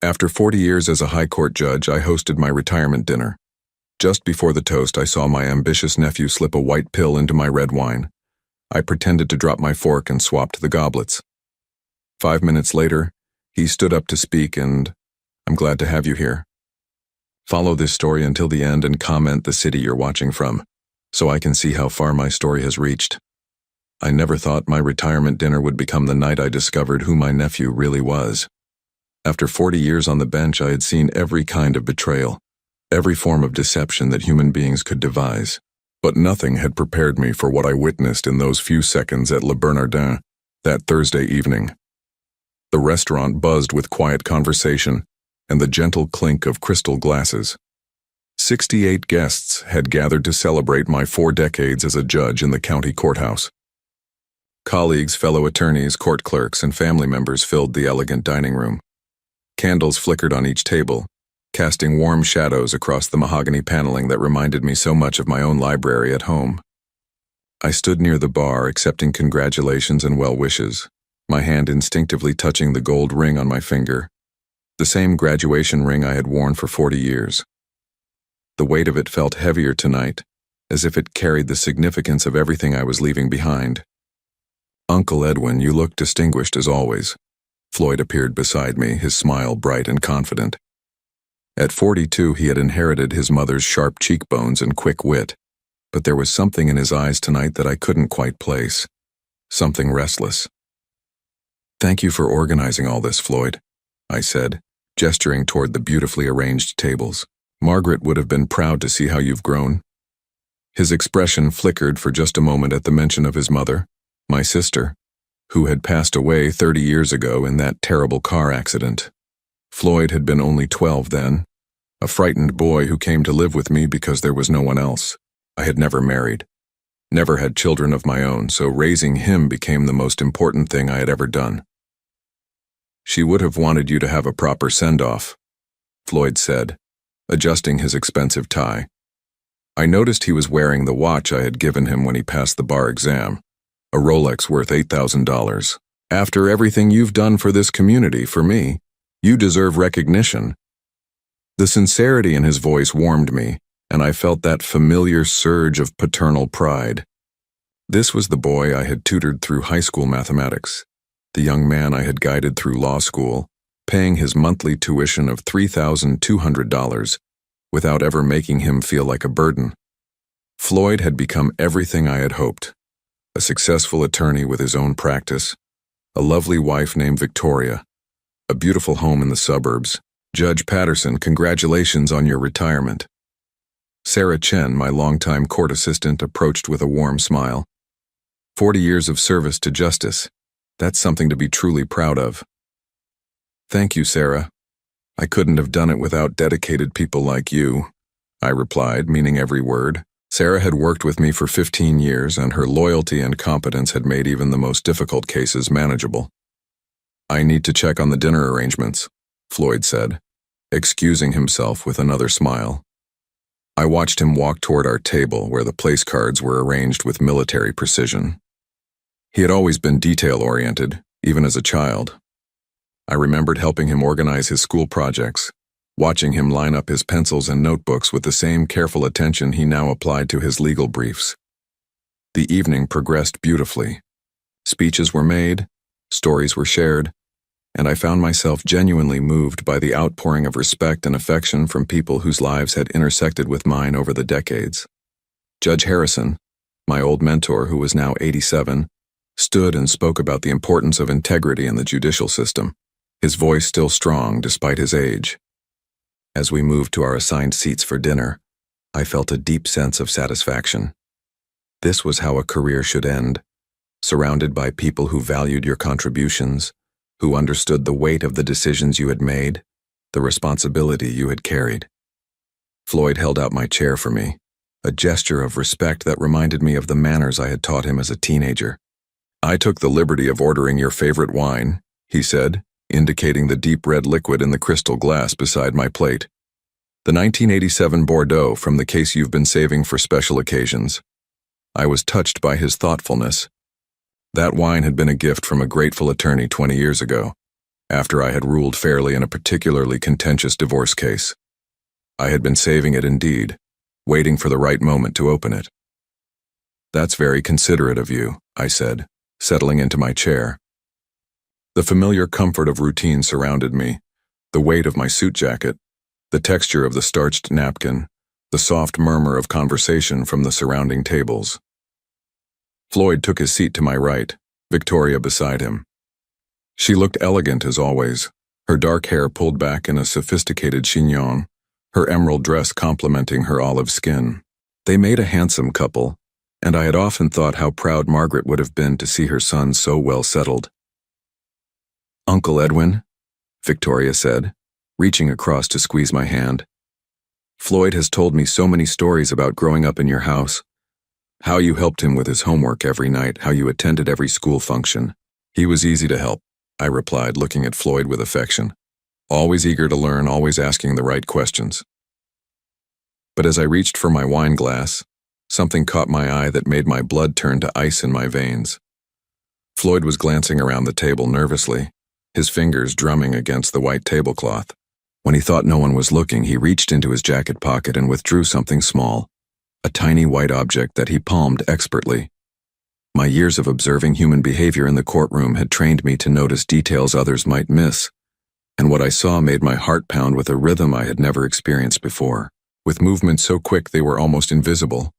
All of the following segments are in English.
After 40 years as a high court judge, I hosted my retirement dinner. Just before the toast, I saw my ambitious nephew slip a white pill into my red wine. I pretended to drop my fork and swapped the goblets. 5 minutes later, he stood up to speak and, "I'm glad to have you here. Follow this story until the end and comment the city you're watching from, so I can see how far my story has reached." I never thought my retirement dinner would become the night I discovered who my nephew really was. After 40 years on the bench, I had seen every kind of betrayal, every form of deception that human beings could devise. But nothing had prepared me for what I witnessed in those few seconds at Le Bernardin that Thursday evening. The restaurant buzzed with quiet conversation and the gentle clink of crystal glasses. 68 guests had gathered to celebrate my 4 decades as a judge in the county courthouse. Colleagues, fellow attorneys, court clerks, and family members filled the elegant dining room. Candles flickered on each table, casting warm shadows across the mahogany paneling that reminded me so much of my own library at home. I stood near the bar, accepting congratulations and well wishes, my hand instinctively touching the gold ring on my finger, the same graduation ring I had worn for 40 years. The weight of it felt heavier tonight, as if it carried the significance of everything I was leaving behind. "Uncle Edwin, you look distinguished as always." Floyd appeared beside me, his smile bright and confident. At 42, he had inherited his mother's sharp cheekbones and quick wit, but there was something in his eyes tonight that I couldn't quite place, something restless. "Thank you for organizing all this, Floyd," I said, gesturing toward the beautifully arranged tables. "Margaret would have been proud to see how you've grown." His expression flickered for just a moment at the mention of his mother, my sister, who had passed away 30 years ago in that terrible car accident. Floyd had been only 12 then, a frightened boy who came to live with me because there was no one else. I had never married, never had children of my own, so raising him became the most important thing I had ever done. "She would have wanted you to have a proper send-off," Floyd said, adjusting his expensive tie. I noticed he was wearing the watch I had given him when he passed the bar exam, a Rolex worth $8,000. "After everything you've done for this community, for me, you deserve recognition." The sincerity in his voice warmed me, and I felt that familiar surge of paternal pride. This was the boy I had tutored through high school mathematics, the young man I had guided through law school, paying his monthly tuition of $3,200 without ever making him feel like a burden. Floyd had become everything I had hoped: a successful attorney with his own practice, a lovely wife named Victoria, a beautiful home in the suburbs. "Judge Patterson, congratulations on your retirement." Sarah Chen, my longtime court assistant, approached with a warm smile. 40 years of service to justice. That's something to be truly proud of. "Thank you, Sarah. I couldn't have done it without dedicated people like you," I replied, meaning every word. Sarah had worked with me for 15 years, and her loyalty and competence had made even the most difficult cases manageable. "I need to check on the dinner arrangements," Floyd said, excusing himself with another smile. I watched him walk toward our table where the place cards were arranged with military precision. He had always been detail-oriented, even as a child. I remembered helping him organize his school projects, watching him line up his pencils and notebooks with the same careful attention he now applied to his legal briefs. The evening progressed beautifully. Speeches were made, stories were shared, and I found myself genuinely moved by the outpouring of respect and affection from people whose lives had intersected with mine over the decades. Judge Harrison, my old mentor who was now 87, stood and spoke about the importance of integrity in the judicial system, his voice still strong despite his age. As we moved to our assigned seats for dinner, I felt a deep sense of satisfaction. This was how a career should end, surrounded by people who valued your contributions, who understood the weight of the decisions you had made, the responsibility you had carried. Floyd held out my chair for me, a gesture of respect that reminded me of the manners I had taught him as a teenager. "I took the liberty of ordering your favorite wine," he said, indicating the deep red liquid in the crystal glass beside my plate. "The 1987 Bordeaux from the case you've been saving for special occasions." I was touched by his thoughtfulness. That wine had been a gift from a grateful attorney 20 years ago, after I had ruled fairly in a particularly contentious divorce case. I had been saving it indeed, waiting for the right moment to open it. "That's very considerate of you," I said, settling into my chair. The familiar comfort of routine surrounded me, the weight of my suit jacket, the texture of the starched napkin, the soft murmur of conversation from the surrounding tables. Floyd took his seat to my right, Victoria beside him. She looked elegant as always, her dark hair pulled back in a sophisticated chignon, her emerald dress complementing her olive skin. They made a handsome couple, and I had often thought how proud Margaret would have been to see her son so well settled. "Uncle Edwin," Victoria said, reaching across to squeeze my hand. "Floyd has told me so many stories about growing up in your house. How you helped him with his homework every night, how you attended every school function. He was easy to help," I replied, looking at Floyd with affection. Always eager to learn, always asking the right questions. But as I reached for my wine glass, something caught my eye that made my blood turn to ice in my veins. Floyd was glancing around the table nervously, his fingers drumming against the white tablecloth. When he thought no one was looking, he reached into his jacket pocket and withdrew something small, a tiny white object that he palmed expertly. My years of observing human behavior in the courtroom had trained me to notice details others might miss, and what I saw made my heart pound with a rhythm I had never experienced before. With movements so quick they were almost invisible,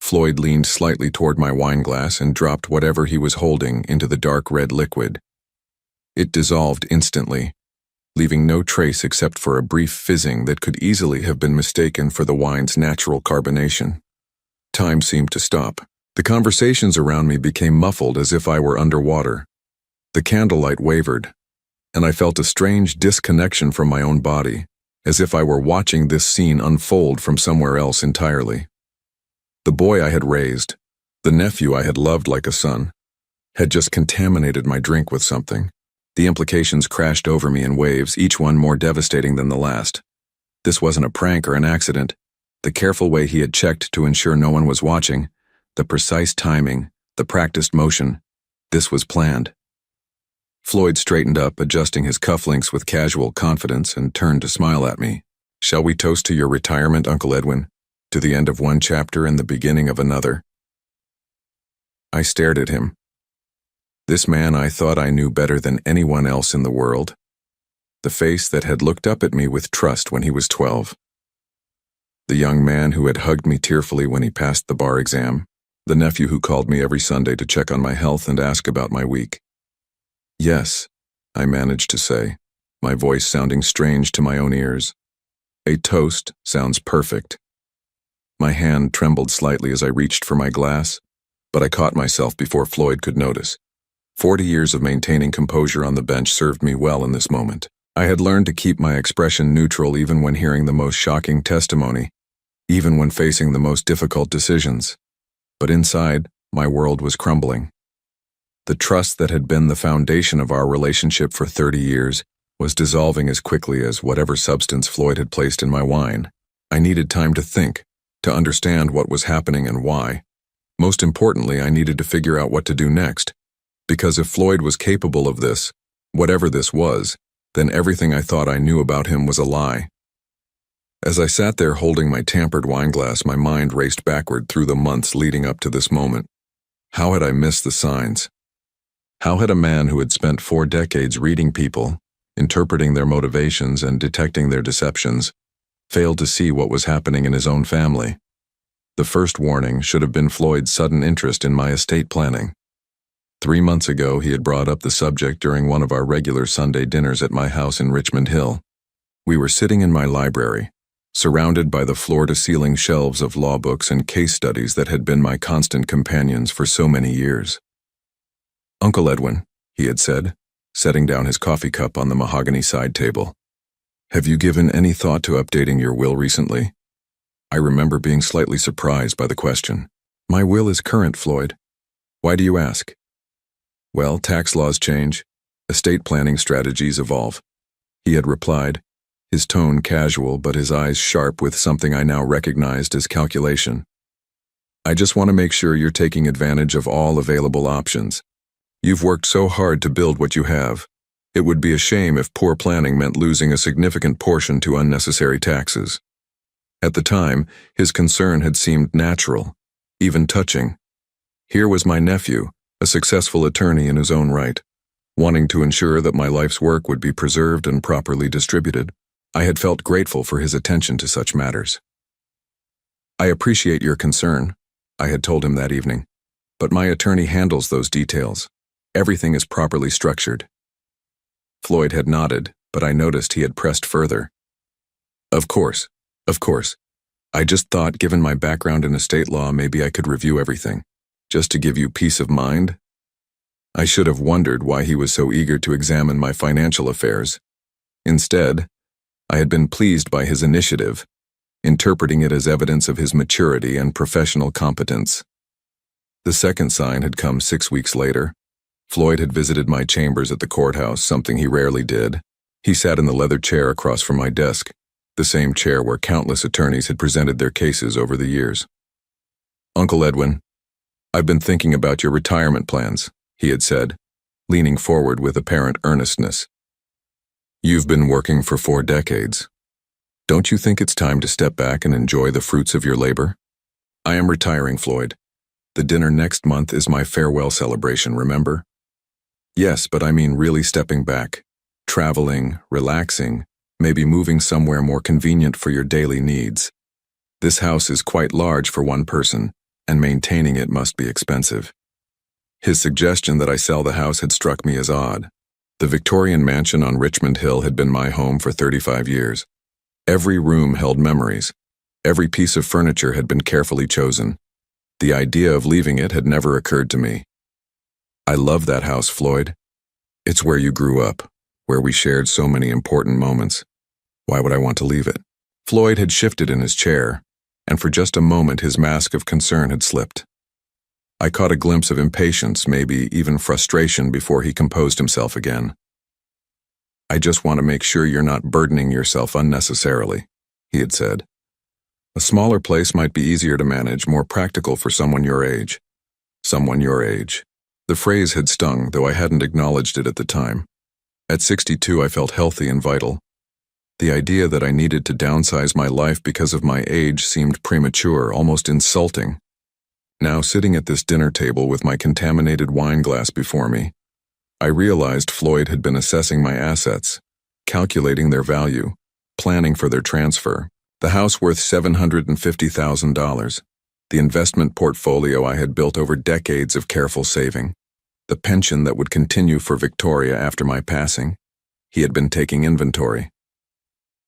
Floyd leaned slightly toward my wine glass and dropped whatever he was holding into the dark red liquid. It dissolved instantly, leaving no trace except for a brief fizzing that could easily have been mistaken for the wine's natural carbonation. Time seemed to stop. The conversations around me became muffled as if I were underwater. The candlelight wavered, and I felt a strange disconnection from my own body, as if I were watching this scene unfold from somewhere else entirely. The boy I had raised, the nephew I had loved like a son, had just contaminated my drink with something. The implications crashed over me in waves, each one more devastating than the last. This wasn't a prank or an accident. The careful way he had checked to ensure no one was watching, the precise timing, the practiced motion, this was planned. Floyd straightened up, adjusting his cufflinks with casual confidence, and turned to smile at me. "Shall we toast to your retirement, Uncle Edwin? To the end of one chapter and the beginning of another?" I stared at him. This man I thought I knew better than anyone else in the world. The face that had looked up at me with trust when he was 12. The young man who had hugged me tearfully when he passed the bar exam. The nephew who called me every Sunday to check on my health and ask about my week. "Yes," I managed to say, my voice sounding strange to my own ears. "A toast sounds perfect." My hand trembled slightly as I reached for my glass, but I caught myself before Floyd could notice. 40 years of maintaining composure on the bench served me well in this moment. I had learned to keep my expression neutral even when hearing the most shocking testimony, even when facing the most difficult decisions. But inside, my world was crumbling. The trust that had been the foundation of our relationship for 30 years was dissolving as quickly as whatever substance Floyd had placed in my wine. I needed time to think, to understand what was happening and why. Most importantly, I needed to figure out what to do next. Because if Floyd was capable of this, whatever this was, then everything I thought I knew about him was a lie. As I sat there holding my tampered wine glass, my mind raced backward through the months leading up to this moment. How had I missed the signs? How had a man who had spent 4 decades reading people, interpreting their motivations and detecting their deceptions, failed to see what was happening in his own family? The first warning should have been Floyd's sudden interest in my estate planning. 3 months ago, he had brought up the subject during one of our regular Sunday dinners at my house in Richmond Hill. We were sitting in my library, surrounded by the floor-to-ceiling shelves of law books and case studies that had been my constant companions for so many years. "Uncle Edwin," he had said, setting down his coffee cup on the mahogany side table, "have you given any thought to updating your will recently?" I remember being slightly surprised by the question. "My will is current, Floyd. Why do you ask?" "Well, tax laws change. Estate planning strategies evolve," he had replied, his tone casual but his eyes sharp with something I now recognized as calculation. "I just want to make sure you're taking advantage of all available options. You've worked so hard to build what you have. It would be a shame if poor planning meant losing a significant portion to unnecessary taxes. At the time, his concern had seemed natural, even touching. Here was my nephew, a successful attorney in his own right, wanting to ensure that my life's work would be preserved and properly distributed. I had felt grateful for his attention to such matters. "I appreciate your concern," I had told him that evening, "but my attorney handles those details. Everything is properly structured." Floyd had nodded, but I noticed he had pressed further. Of course. I just thought, given my background in estate law, maybe I could review everything, just to give you peace of mind." I should have wondered why he was so eager to examine my financial affairs. Instead, I had been pleased by his initiative, interpreting it as evidence of his maturity and professional competence. The second sign had come 6 weeks later. Floyd had visited my chambers at the courthouse, something he rarely did. He sat in the leather chair across from my desk, the same chair where countless attorneys had presented their cases over the years. "Uncle Edwin, I've been thinking about your retirement plans," he had said, leaning forward with apparent earnestness. "You've been working for 4 decades. Don't you think it's time to step back and enjoy the fruits of your labor?" "I am retiring, Floyd. The dinner next month is my farewell celebration, remember?" "Yes, but I mean really stepping back, traveling, relaxing, maybe moving somewhere more convenient for your daily needs. This house is quite large for one person, and maintaining it must be expensive." His suggestion that I sell the house had struck me as odd. The Victorian mansion on Richmond Hill had been my home for 35 years. Every room held memories. Every piece of furniture had been carefully chosen. The idea of leaving it had never occurred to me. "I love that house, Floyd. It's where you grew up, where we shared so many important moments. Why would I want to leave it?" Floyd had shifted in his chair, and for just a moment his mask of concern had slipped. I caught a glimpse of impatience, maybe even frustration, before he composed himself again. "I just want to make sure you're not burdening yourself unnecessarily," he had said. "A smaller place might be easier to manage, more practical for someone your age." Someone your age. The phrase had stung, though I hadn't acknowledged it at the time. At 62, I felt healthy and vital. The idea that I needed to downsize my life because of my age seemed premature, almost insulting. Now, sitting at this dinner table with my contaminated wine glass before me, I realized Floyd had been assessing my assets, calculating their value, planning for their transfer. The house worth $750,000, the investment portfolio I had built over decades of careful saving, the pension that would continue for Victoria after my passing. He had been taking inventory.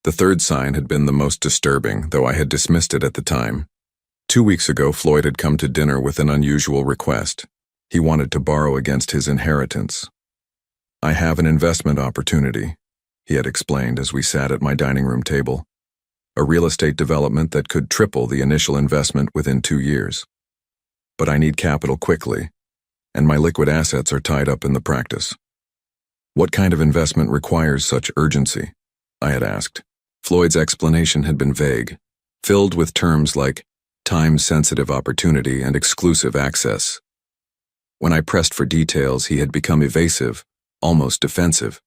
The third sign had been the most disturbing, though I had dismissed it at the time. 2 weeks ago, Floyd had come to dinner with an unusual request. He wanted to borrow against his inheritance. "I have an investment opportunity," he had explained as we sat at my dining room table. "A real estate development that could triple the initial investment within 2 years. But I need capital quickly, and my liquid assets are tied up in the practice." "What kind of investment requires such urgency?" I had asked. Floyd's explanation had been vague, filled with terms like time-sensitive opportunity and exclusive access. When I pressed for details, he had become evasive, almost defensive.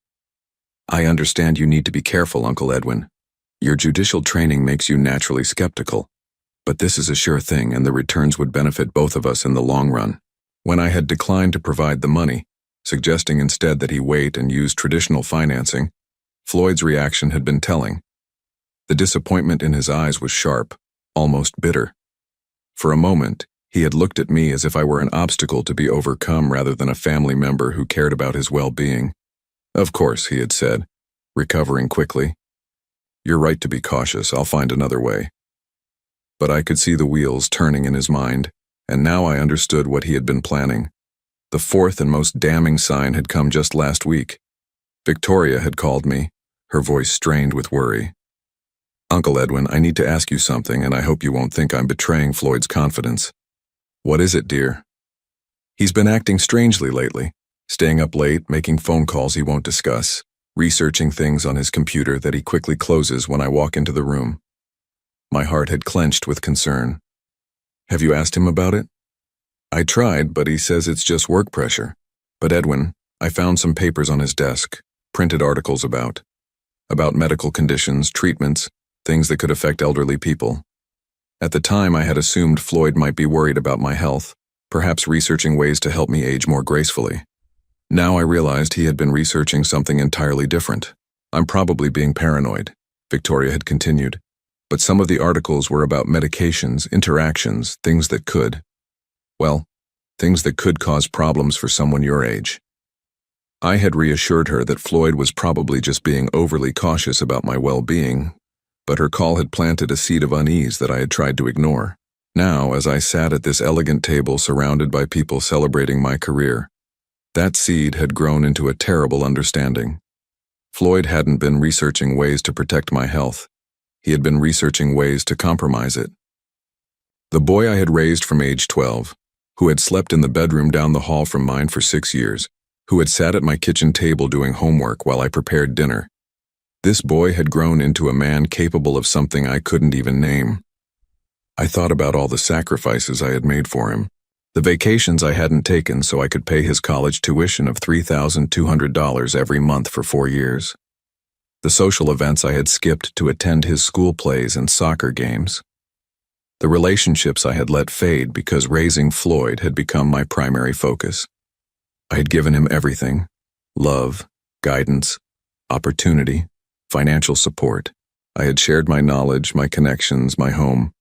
"I understand you need to be careful, Uncle Edwin. Your judicial training makes you naturally skeptical. But this is a sure thing, and the returns would benefit both of us in the long run." When I had declined to provide the money, suggesting instead that he wait and use traditional financing, Floyd's reaction had been telling. The disappointment in his eyes was sharp, almost bitter. For a moment, he had looked at me as if I were an obstacle to be overcome rather than a family member who cared about his well-being. "Of course," he had said, recovering quickly. "You're right to be cautious. I'll find another way." But I could see the wheels turning in his mind, and now I understood what he had been planning. The fourth and most damning sign had come just last week. Victoria had called me, her voice strained with worry. "Uncle Edwin, I need to ask you something, and I hope you won't think I'm betraying Floyd's confidence." "What is it, dear?" "He's been acting strangely lately, staying up late, making phone calls he won't discuss, researching things on his computer that he quickly closes when I walk into the room." My heart had clenched with concern. "Have you asked him about it?" "I tried, but he says it's just work pressure." "But Edwin, I found some papers on his desk, printed articles about medical conditions, treatments, things that could affect elderly people. At the time, I had assumed Floyd might be worried about my health, perhaps researching ways to help me age more gracefully. Now I realized he had been researching something entirely different. I'm probably being paranoid, Victoria had continued, but some of the articles were about medications, interactions, things that could cause problems for someone your age. I had reassured her that Floyd was probably just being overly cautious about my well-being, but her call had planted a seed of unease that I had tried to ignore. Now, as I sat at this elegant table surrounded by people celebrating my career, that seed had grown into a terrible understanding. Floyd hadn't been researching ways to protect my health. He had been researching ways to compromise it. The boy I had raised from age 12, who had slept in the bedroom down the hall from mine for 6 years, who had sat at my kitchen table doing homework while I prepared dinner. This boy had grown into a man capable of something I couldn't even name. I thought about all the sacrifices I had made for him, the vacations I hadn't taken so I could pay his college tuition of $3,200 every month for 4 years, the social events I had skipped to attend his school plays and soccer games, the relationships I had let fade because raising Floyd had become my primary focus. I had given him everything: love, guidance, opportunity, financial support. I had shared my knowledge, my connections, my home.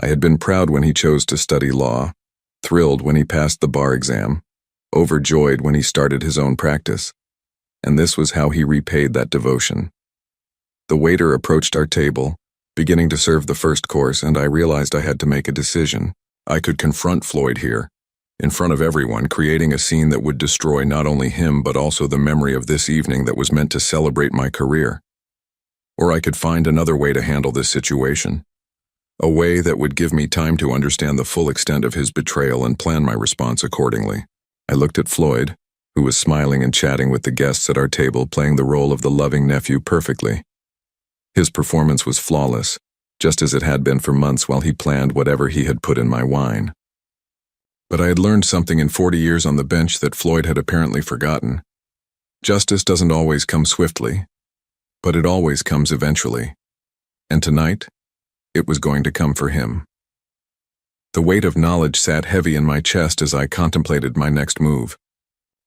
I had been proud when he chose to study law, thrilled when he passed the bar exam, overjoyed when he started his own practice. And this was how he repaid that devotion. The waiter approached our table, beginning to serve the first course, and I realized I had to make a decision. I could confront Floyd here, in front of everyone, creating a scene that would destroy not only him but also the memory of this evening that was meant to celebrate my career. Or I could find another way to handle this situation, a way that would give me time to understand the full extent of his betrayal and plan my response accordingly. I looked at Floyd, who was smiling and chatting with the guests at our table, playing the role of the loving nephew perfectly. His performance was flawless, just as it had been for months while he planned whatever he had put in my wine. But I had learned something in 40 years on the bench that Floyd had apparently forgotten. Justice doesn't always come swiftly, but it always comes eventually. And tonight, it was going to come for him. The weight of knowledge sat heavy in my chest as I contemplated my next move.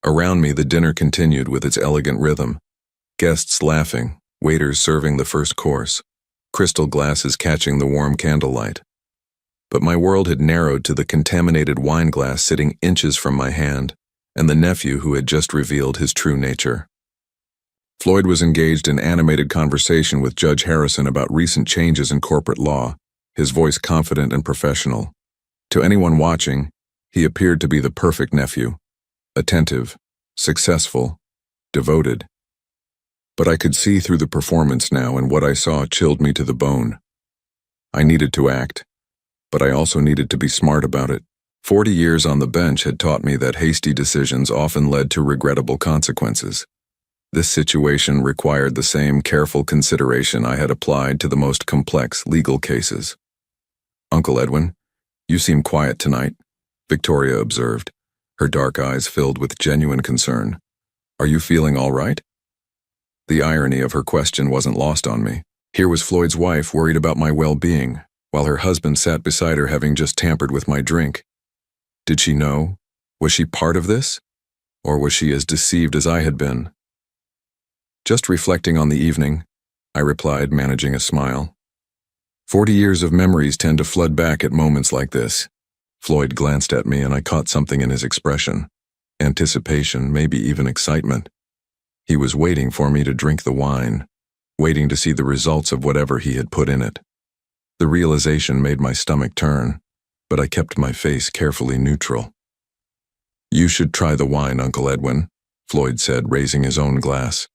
Around me, the dinner continued with its elegant rhythm. Guests laughing, waiters serving the first course, crystal glasses catching the warm candlelight. But my world had narrowed to the contaminated wine glass sitting inches from my hand, and the nephew who had just revealed his true nature. Floyd was engaged in animated conversation with Judge Harrison about recent changes in corporate law, his voice confident and professional. To anyone watching, he appeared to be the perfect nephew, attentive, successful, devoted. But I could see through the performance now, and what I saw chilled me to the bone. I needed to act, but I also needed to be smart about it. 40 years on the bench had taught me that hasty decisions often led to regrettable consequences. This situation required the same careful consideration I had applied to the most complex legal cases. "Uncle Edwin, you seem quiet tonight," Victoria observed, her dark eyes filled with genuine concern. "Are you feeling all right?" The irony of her question wasn't lost on me. Here was Floyd's wife worried about my well-being, while her husband sat beside her having just tampered with my drink. Did she know? Was she part of this? Or was she as deceived as I had been? "Just reflecting on the evening," I replied, managing a smile. 40 years of memories tend to flood back at moments like this. Floyd glanced at me and I caught something in his expression. Anticipation, maybe even excitement. He was waiting for me to drink the wine, waiting to see the results of whatever he had put in it. The realization made my stomach turn, but I kept my face carefully neutral. "You should try the wine, Uncle Edwin," Floyd said, raising his own glass.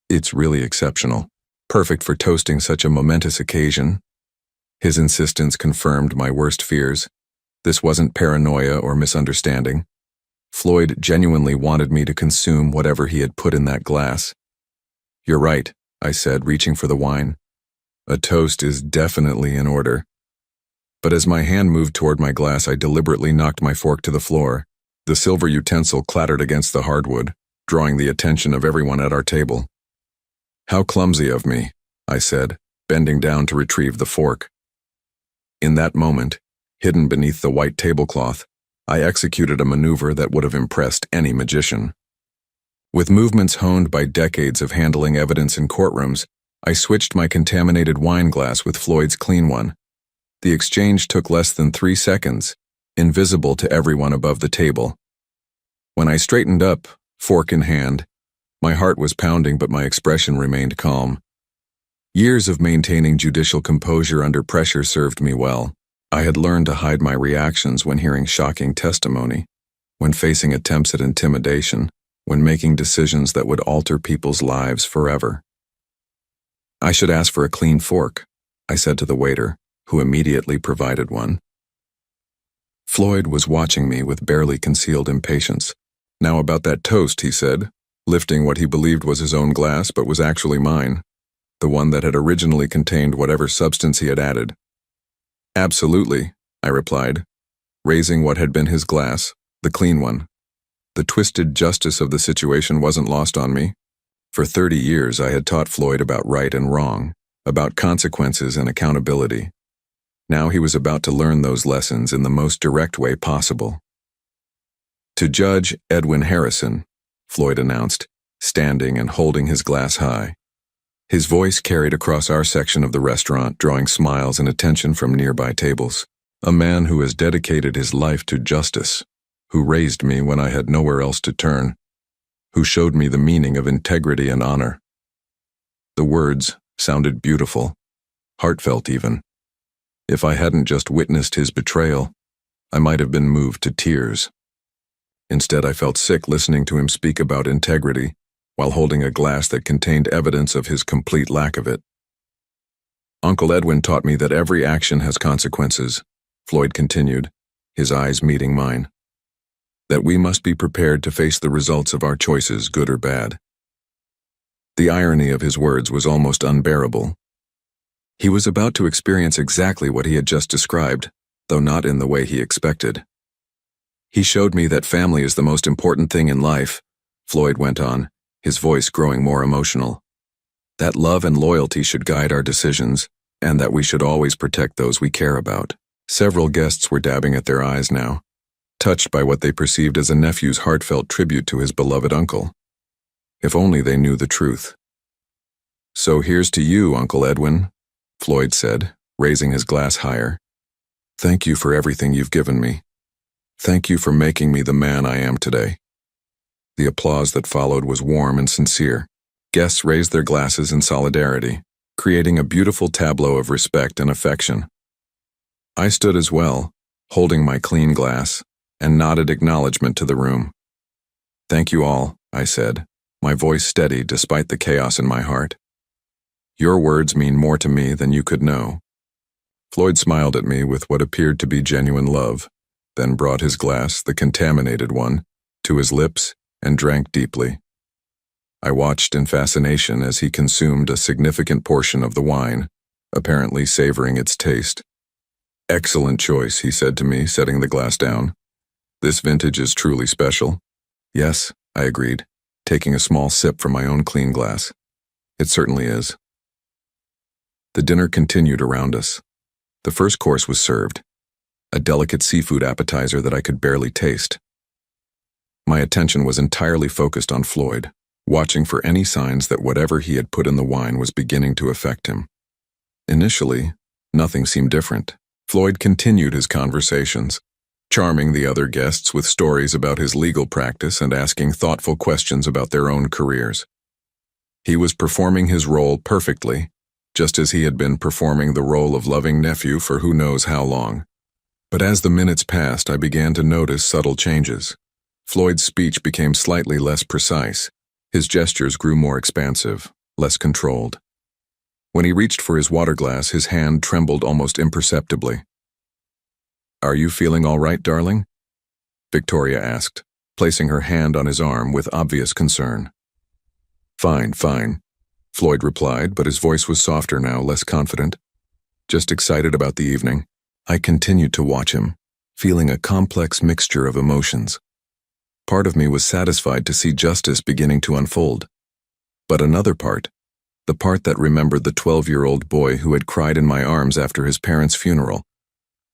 "It's really exceptional, perfect for toasting such a momentous occasion." His insistence confirmed my worst fears. This wasn't paranoia or misunderstanding. Floyd genuinely wanted me to consume whatever he had put in that glass. "You're right," I said, reaching for the wine. "A toast is definitely in order." But as my hand moved toward my glass, I deliberately knocked my fork to the floor. The silver utensil clattered against the hardwood, drawing the attention of everyone at our table. How clumsy of me, I said, bending down to retrieve the fork. In that moment, hidden beneath the white tablecloth, I executed a maneuver that would have impressed any magician. With movements honed by decades of handling evidence in courtrooms, I switched my contaminated wine glass with Floyd's clean one. The exchange took less than 3 seconds, invisible to everyone above the table. When I straightened up, fork in hand, my heart was pounding but my expression remained calm. Years of maintaining judicial composure under pressure served me well. I had learned to hide my reactions when hearing shocking testimony, when facing attempts at intimidation, when making decisions that would alter people's lives forever. I should ask for a clean fork, I said to the waiter, who immediately provided one. Floyd was watching me with barely concealed impatience. Now about that toast, he said, lifting what he believed was his own glass but was actually mine, the one that had originally contained whatever substance he had added. Absolutely, I replied, raising what had been his glass, the clean one. The twisted justice of the situation wasn't lost on me. For 30 years I had taught Floyd about right and wrong, about consequences and accountability. Now he was about to learn those lessons in the most direct way possible. To Judge Edwin Harrison, Floyd announced, standing and holding his glass high. His voice carried across our section of the restaurant, drawing smiles and attention from nearby tables. A man who has dedicated his life to justice, who raised me when I had nowhere else to turn, who showed me the meaning of integrity and honor. The words sounded beautiful, heartfelt even. If I hadn't just witnessed his betrayal, I might have been moved to tears. Instead, I felt sick listening to him speak about integrity while holding a glass that contained evidence of his complete lack of it. Uncle Edwin taught me that every action has consequences, Floyd continued, his eyes meeting mine. That we must be prepared to face the results of our choices, good or bad. The irony of his words was almost unbearable. He was about to experience exactly what he had just described, though not in the way he expected. He showed me that family is the most important thing in life, Floyd went on, his voice growing more emotional. That love and loyalty should guide our decisions, and that we should always protect those we care about. Several guests were dabbing at their eyes now, touched by what they perceived as a nephew's heartfelt tribute to his beloved uncle. If only they knew the truth. So here's to you, Uncle Edwin, Floyd said, raising his glass higher. Thank you for everything you've given me. Thank you for making me the man I am today. The applause that followed was warm and sincere. Guests raised their glasses in solidarity, creating a beautiful tableau of respect and affection. I stood as well, holding my clean glass, and nodded acknowledgement to the room. Thank you all, I said, my voice steady despite the chaos in my heart. Your words mean more to me than you could know. Floyd smiled at me with what appeared to be genuine love, then brought his glass, the contaminated one, to his lips and drank deeply. I watched in fascination as he consumed a significant portion of the wine, apparently savoring its taste. Excellent choice, he said to me, setting the glass down. This vintage is truly special. Yes, I agreed, taking a small sip from my own clean glass. It certainly is. The dinner continued around us. The first course was served, a delicate seafood appetizer that I could barely taste. My attention was entirely focused on Floyd, watching for any signs that whatever he had put in the wine was beginning to affect him. Initially, nothing seemed different. Floyd continued his conversations, charming the other guests with stories about his legal practice and asking thoughtful questions about their own careers. He was performing his role perfectly, just as he had been performing the role of loving nephew for who knows how long. But as the minutes passed, I began to notice subtle changes. Floyd's speech became slightly less precise. His gestures grew more expansive, less controlled. When he reached for his water glass, his hand trembled almost imperceptibly. Are you feeling all right, darling? Victoria asked, placing her hand on his arm with obvious concern. Fine, fine, Floyd replied, but his voice was softer now, less confident. Just excited about the evening. I continued to watch him, feeling a complex mixture of emotions. Part of me was satisfied to see justice beginning to unfold. But another part, the part that remembered the 12-year-old boy who had cried in my arms after his parents' funeral.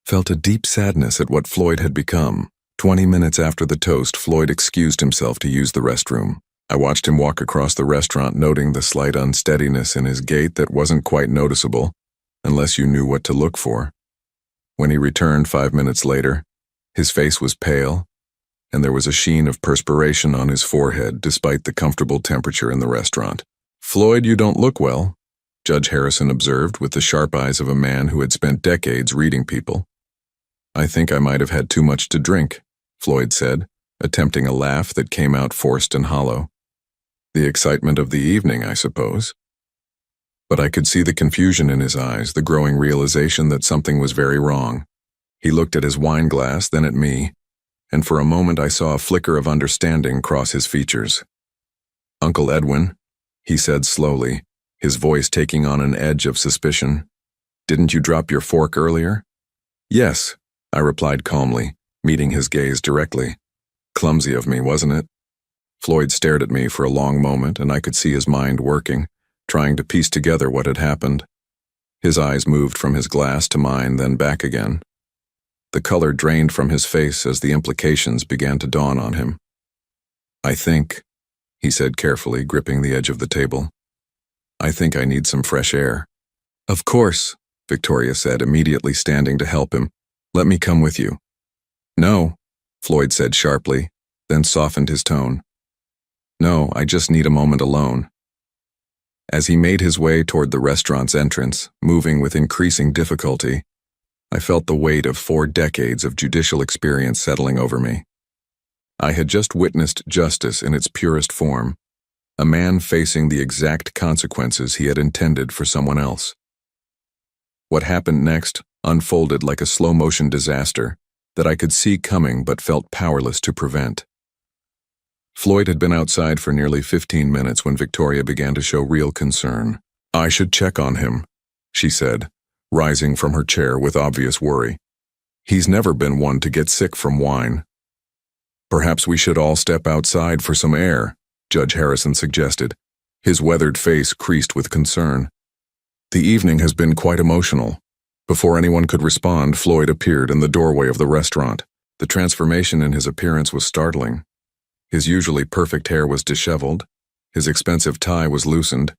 Felt a deep sadness at what Floyd had become. 20 minutes after the toast, Floyd excused himself to use the restroom. I watched him walk across the restaurant, noting the slight unsteadiness in his gait that wasn't quite noticeable, unless you knew what to look for. When he returned 5 minutes later, his face was pale, and there was a sheen of perspiration on his forehead despite the comfortable temperature in the restaurant. "Floyd, you don't look well," Judge Harrison observed with the sharp eyes of a man who had spent decades reading people. "I think I might have had too much to drink," Floyd said, attempting a laugh that came out forced and hollow. "The excitement of the evening, I suppose." But I could see the confusion in his eyes, the growing realization that something was very wrong. He looked at his wine glass, then at me, and for a moment I saw a flicker of understanding cross his features. "Uncle Edwin," he said slowly, his voice taking on an edge of suspicion, "didn't you drop your fork earlier?" "Yes," I replied calmly, meeting his gaze directly. "Clumsy of me, wasn't it?" Floyd stared at me for a long moment, and I could see his mind working, trying to piece together what had happened. His eyes moved from his glass to mine, then back again. The color drained from his face as the implications began to dawn on him. "I think," he said carefully, gripping the edge of the table, "I think I need some fresh air." "Of course," Victoria said, immediately standing to help him. "Let me come with you." "No," Floyd said sharply, then softened his tone. "No, I just need a moment alone." As he made his way toward the restaurant's entrance, moving with increasing difficulty, I felt the weight of 4 decades of judicial experience settling over me. I had just witnessed justice in its purest form, a man facing the exact consequences he had intended for someone else. What happened next unfolded like a slow-motion disaster that I could see coming but felt powerless to prevent. Floyd had been outside for nearly 15 minutes when Victoria began to show real concern. "I should check on him," she said, rising from her chair with obvious worry. "He's never been one to get sick from wine." "Perhaps we should all step outside for some air," Judge Harrison suggested, his weathered face creased with concern. "The evening has been quite emotional." Before anyone could respond, Floyd appeared in the doorway of the restaurant. The transformation in his appearance was startling. His usually perfect hair was disheveled, his expensive tie was loosened,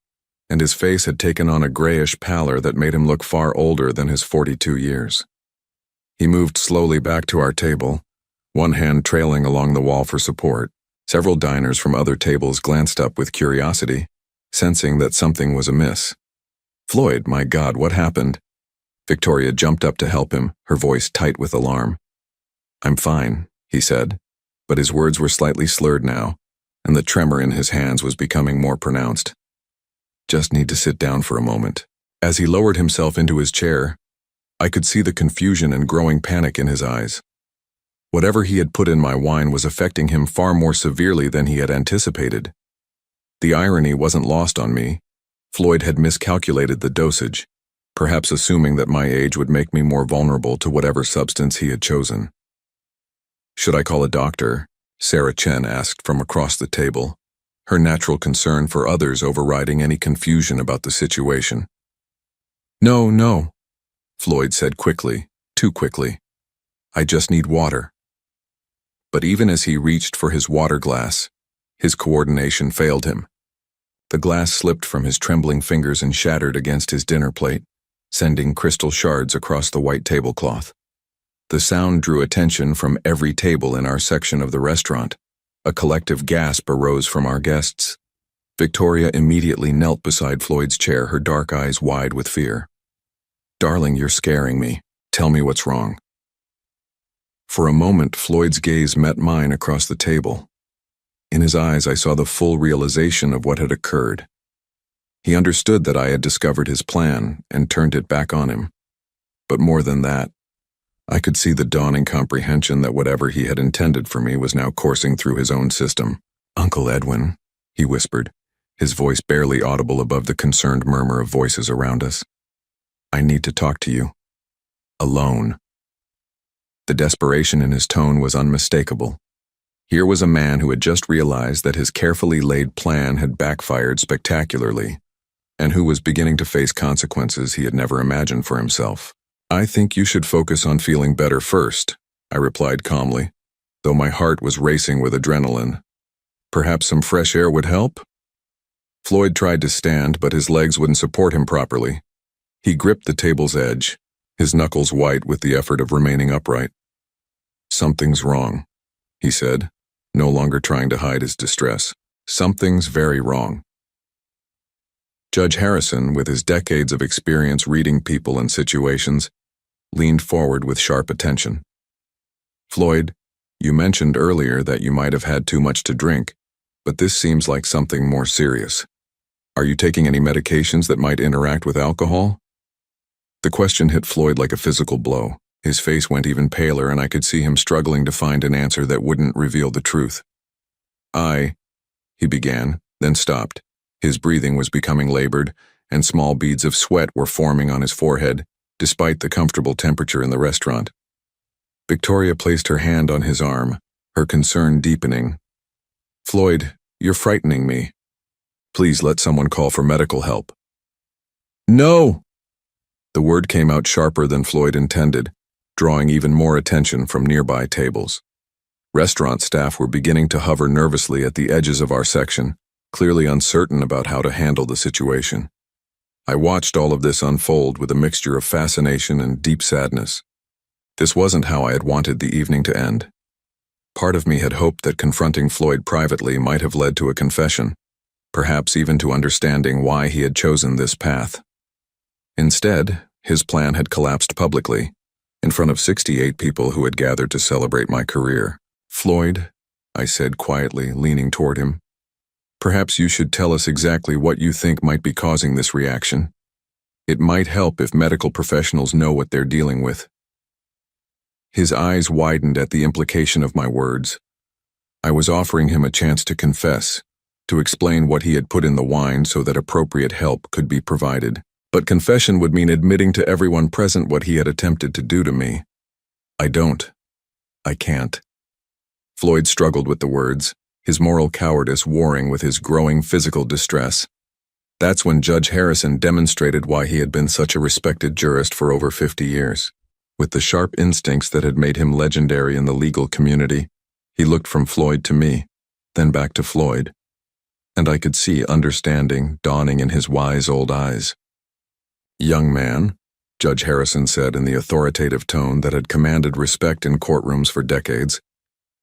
and his face had taken on a grayish pallor that made him look far older than his 42 years. He moved slowly back to our table, one hand trailing along the wall for support. Several diners from other tables glanced up with curiosity, sensing that something was amiss. "Floyd, my God, what happened?" Victoria jumped up to help him, her voice tight with alarm. "I'm fine," he said, but his words were slightly slurred now, and the tremor in his hands was becoming more pronounced. "Just need to sit down for a moment." As he lowered himself into his chair, I could see the confusion and growing panic in his eyes. Whatever he had put in my wine was affecting him far more severely than he had anticipated. The irony wasn't lost on me. Floyd had miscalculated the dosage, perhaps assuming that my age would make me more vulnerable to whatever substance he had chosen. "Should I call a doctor?" Sarah Chen asked from across the table, her natural concern for others overriding any confusion about the situation. "No, no," Floyd said quickly, too quickly. "I just need water." But even as he reached for his water glass, his coordination failed him. The glass slipped from his trembling fingers and shattered against his dinner plate, sending crystal shards across the white tablecloth. The sound drew attention from every table in our section of the restaurant. A collective gasp arose from our guests. Victoria immediately knelt beside Floyd's chair, her dark eyes wide with fear. "Darling, you're scaring me. Tell me what's wrong." For a moment, Floyd's gaze met mine across the table. In his eyes, I saw the full realization of what had occurred. He understood that I had discovered his plan and turned it back on him. But more than that, I could see the dawning comprehension that whatever he had intended for me was now coursing through his own system. "Uncle Edwin," he whispered, his voice barely audible above the concerned murmur of voices around us. "I need to talk to you. Alone." The desperation in his tone was unmistakable. Here was a man who had just realized that his carefully laid plan had backfired spectacularly. and who was beginning to face consequences he had never imagined for himself. "I think you should focus on feeling better first," I replied calmly, though my heart was racing with adrenaline. "Perhaps some fresh air would help?" Floyd tried to stand, but his legs wouldn't support him properly. He gripped the table's edge, his knuckles white with the effort of remaining upright. "Something's wrong," he said, no longer trying to hide his distress. "Something's very wrong." Judge Harrison, with his decades of experience reading people and situations, leaned forward with sharp attention. "Floyd, you mentioned earlier that you might have had too much to drink, but this seems like something more serious. Are you taking any medications that might interact with alcohol?" The question hit Floyd like a physical blow. His face went even paler, and I could see him struggling to find an answer that wouldn't reveal the truth. He began, then stopped. His breathing was becoming labored, and small beads of sweat were forming on his forehead, despite the comfortable temperature in the restaurant. Victoria placed her hand on his arm, her concern deepening. "Floyd, you're frightening me. Please let someone call for medical help." "No!" The word came out sharper than Floyd intended, drawing even more attention from nearby tables. Restaurant staff were beginning to hover nervously at the edges of our section, clearly uncertain about how to handle the situation. I watched all of this unfold with a mixture of fascination and deep sadness. This wasn't how I had wanted the evening to end. Part of me had hoped that confronting Floyd privately might have led to a confession, perhaps even to understanding why he had chosen this path. Instead, his plan had collapsed publicly, in front of 68 people who had gathered to celebrate my career. "Floyd," I said quietly, leaning toward him, "perhaps you should tell us exactly what you think might be causing this reaction. It might help if medical professionals know what they're dealing with." His eyes widened at the implication of my words. I was offering him a chance to confess, to explain what he had put in the wine so that appropriate help could be provided. But confession would mean admitting to everyone present what he had attempted to do to me. I can't. Floyd struggled with the words, his moral cowardice warring with his growing physical distress. That's when Judge Harrison demonstrated why he had been such a respected jurist for over 50 years. With the sharp instincts that had made him legendary in the legal community, he looked from Floyd to me, then back to Floyd, and I could see understanding dawning in his wise old eyes. "Young man," Judge Harrison said in the authoritative tone that had commanded respect in courtrooms for decades,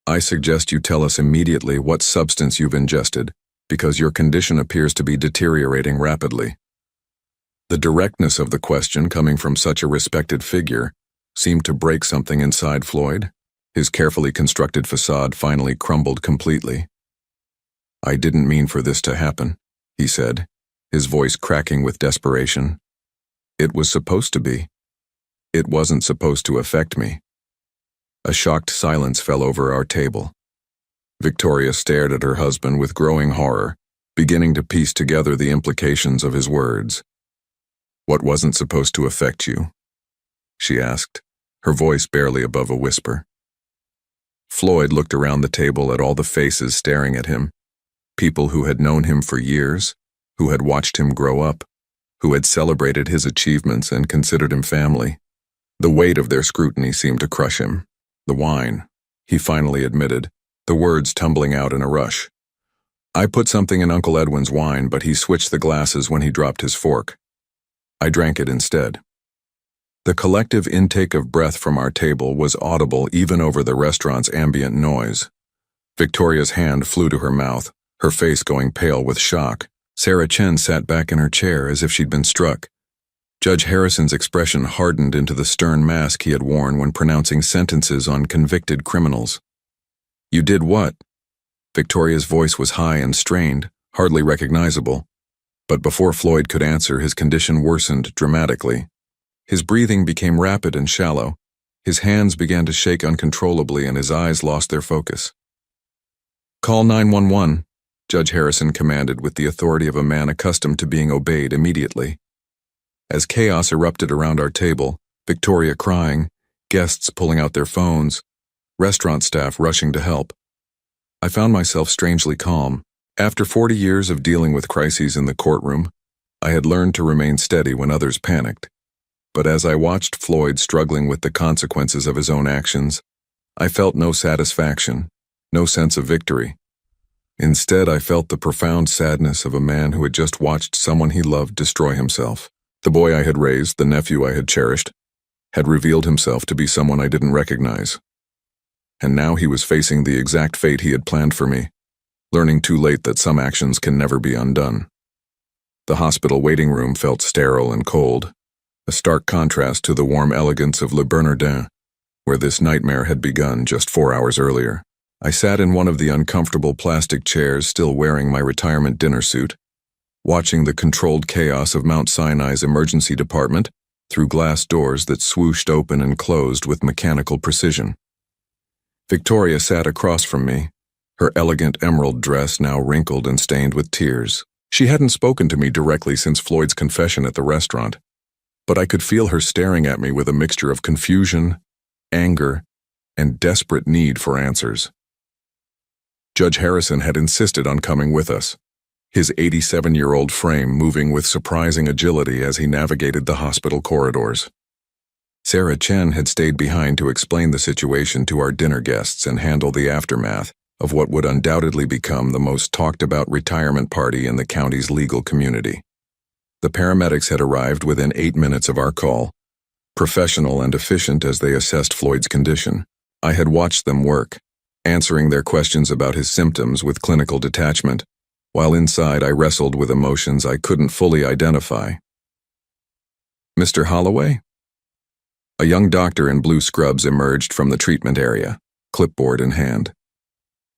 "I suggest you tell us immediately what substance you've ingested, because your condition appears to be deteriorating rapidly." The directness of the question coming from such a respected figure seemed to break something inside Floyd. His carefully constructed facade finally crumbled completely. "I didn't mean for this to happen," he said, his voice cracking with desperation. "It was supposed to be. It wasn't supposed to affect me." A shocked silence fell over our table. Victoria stared at her husband with growing horror, beginning to piece together the implications of his words. "What wasn't supposed to affect you?" she asked, her voice barely above a whisper. Floyd looked around the table at all the faces staring at him, people who had known him for years, who had watched him grow up, who had celebrated his achievements and considered him family. The weight of their scrutiny seemed to crush him. "The wine," he finally admitted, the words tumbling out in a rush. "I put something in Uncle Edwin's wine, but he switched the glasses when he dropped his fork. I drank it instead." The collective intake of breath from our table was audible even over the restaurant's ambient noise. Victoria's hand flew to her mouth, her face going pale with shock. Sarah Chen sat back in her chair as if she'd been struck. Judge Harrison's expression hardened into the stern mask he had worn when pronouncing sentences on convicted criminals. "You did what?" Victoria's voice was high and strained, hardly recognizable. But before Floyd could answer, his condition worsened dramatically. His breathing became rapid and shallow. His hands began to shake uncontrollably and his eyes lost their focus. "Call 911, Judge Harrison commanded with the authority of a man accustomed to being obeyed immediately. As chaos erupted around our table, Victoria crying, guests pulling out their phones, restaurant staff rushing to help, I found myself strangely calm. After 40 years of dealing with crises in the courtroom, I had learned to remain steady when others panicked, but as I watched Floyd struggling with the consequences of his own actions, I felt no satisfaction, no sense of victory. Instead, I felt the profound sadness of a man who had just watched someone he loved destroy himself. The boy I had raised, the nephew I had cherished, had revealed himself to be someone I didn't recognize. And now he was facing the exact fate he had planned for me, learning too late that some actions can never be undone. The hospital waiting room felt sterile and cold, a stark contrast to the warm elegance of Le Bernardin, where this nightmare had begun just 4 hours earlier. I sat in one of the uncomfortable plastic chairs, still wearing my retirement dinner suit, watching the controlled chaos of Mount Sinai's emergency department through glass doors that swooshed open and closed with mechanical precision. Victoria sat across from me, her elegant emerald dress now wrinkled and stained with tears. She hadn't spoken to me directly since Floyd's confession at the restaurant, but I could feel her staring at me with a mixture of confusion, anger, and desperate need for answers. Judge Harrison had insisted on coming with us, his 87-year-old frame moving with surprising agility as he navigated the hospital corridors. Sarah Chen had stayed behind to explain the situation to our dinner guests and handle the aftermath of what would undoubtedly become the most talked-about retirement party in the county's legal community. The paramedics had arrived within 8 minutes of our call, professional and efficient as they assessed Floyd's condition. I had watched them work, answering their questions about his symptoms with clinical detachment, while inside I wrestled with emotions I couldn't fully identify. "Mr. Holloway?" A young doctor in blue scrubs emerged from the treatment area, clipboard in hand.